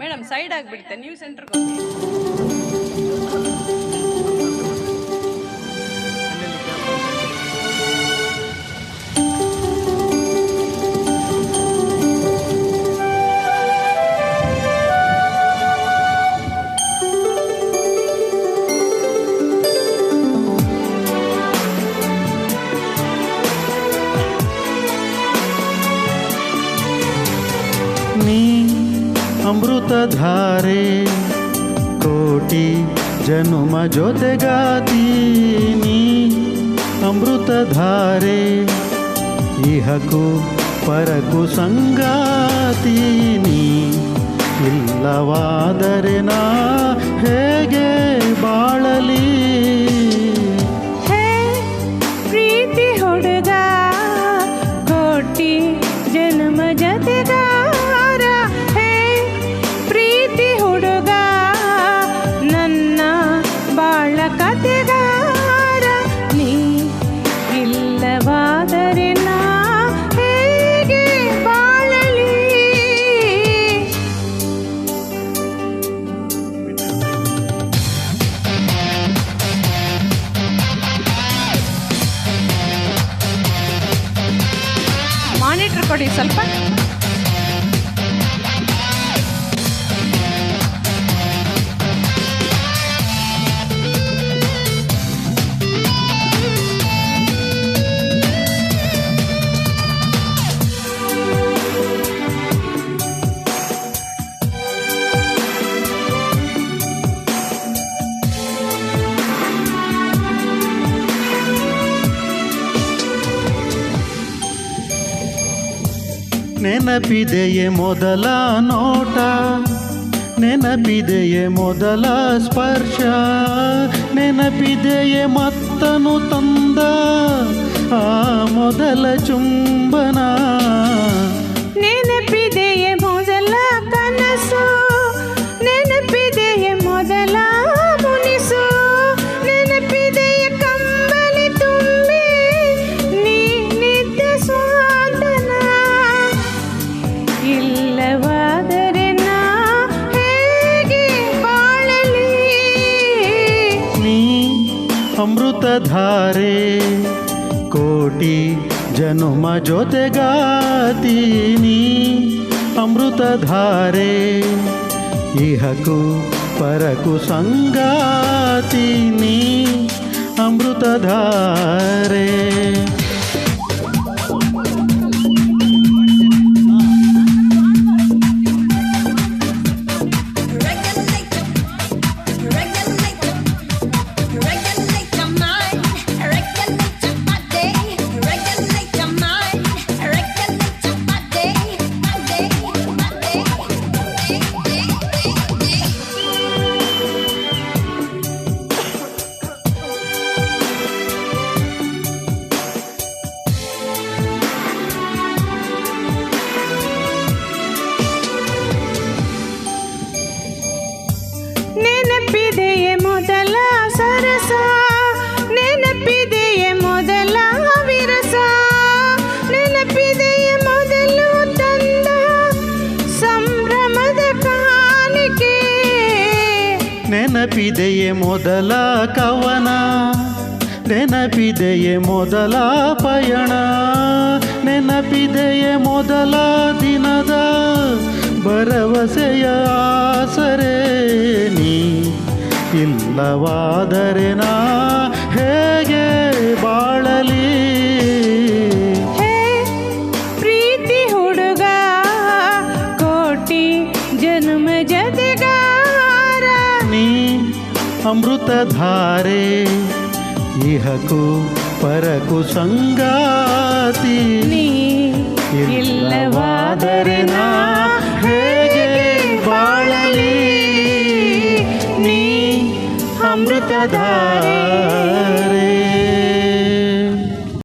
Madam side ಆಗಿಬಿಡುತ್ತೆ, ನೀವು ಸೆಂಟ್ರಿಗೆ ಹೋಗಿ. ಅಮೃತಧಾರೆ ಕೋಟಿ ಜನುಮ ಜೊತೆಗಾತೀನಿ ಅಮೃತಧಾರೆ ಇಹಕು ಪರಕು ಸಂಗಾತೀನಿ ಇಲ್ಲವಾದರೆ ನಾ ಹೇಗೆ ಬಾಳಲಿ. ಹೇ ಪ್ರೀತಿ ಹುಡುಗ ಕೋಟಿ ಜನ್ಮ ಜೊತೆಗಾರ, ಹೇ ಪ್ರೀತಿ ಹುಡುಗ ನನ್ನ ಬಾಳ ಕತೆಗಾರ, ನೀ ಇಲ್ಲವಾದರೆ ನಾ ಹೇಗೆ ಬಾಳಲಿ. ಮಾನಿಟರ್ ಕೊಡಿ ಸ್ವಲ್ಪ. ನೆನಪಿದೆಯೇ ಮೊದಲ ನೋಟ, ನೆನಪಿದೆಯೇ ಮೊದಲ ಸ್ಪರ್ಶ, ನೆನಪಿದೆಯೇ ಮತ್ತನು ತಂದ ಆ ಮೊದಲ ಚುಂಬನ, ನೆನಪಿದೆಯೇ ಮೊದಲ ಕನಸು, ನೆನಪಿದೆಯೇ ಮೊದಲ ಮುನಿಸು, ನೆನಪಿದೆಯೇ ಕಂಬಳಿ ತುಂಬಿ ನೀನಿದ್ದ ಸ್ವಾತನ, ಇಲ್ಲವಾದರೆ ನಾ ಹೇಗೆ ಬಾಳಲಿ. ನೀ ಅಮೃತಧಾರೆ ಕೋಟಿ ಜನುಮ ಜೊತೆಗಾತೀನಿ ಅಮೃತಧಾರೆ ಇಹಕು ಪರಕು ಸಂಗಾತೀನಿ ಅಮೃತಧಾರೆ. ನೆನಪಿದೆಯೇ ಮೊದಲ ಸರಸ, ನೆನಪಿದೆಯೇ ಮೊದಲ ವಿರಸ, ನೆನಪಿದೆಯೇ ಮೊದಲು ತಂದ ಸಂಭ್ರಮದ ಕಾಣಿಕೆ, ನೆನಪಿದೆಯೇ ಮೊದಲ ಕವನ, ನೆನಪಿದೆಯೇ ಮೊದಲ ಪಯಣ, ನೆನಪಿದೆಯೇ ಮೊದಲ ದಿನದ ಭರವಸೆಯ ಆಸರೆ, ನೀ ಇಲ್ಲವಾದರೆ ನಾ ಹೇಗೆ ಬಾಳಲಿ. ಹೇ ಪ್ರೀತಿ ಹುಡುಗ ಕೋಟಿ ಜನ್ಮ ಜೊತೆಗಾರ, ನೀ ಅಮೃತಧಾರೆ ಇಹಕು ಪರಕು ಸಂಗಾತಿ, ನೀ ಇಲ್ಲವಾದರೆ ನಾ ಹೇಗೆ ಬಾಳಲಿ. ನೀ ಅಮೃತಧಾರೆ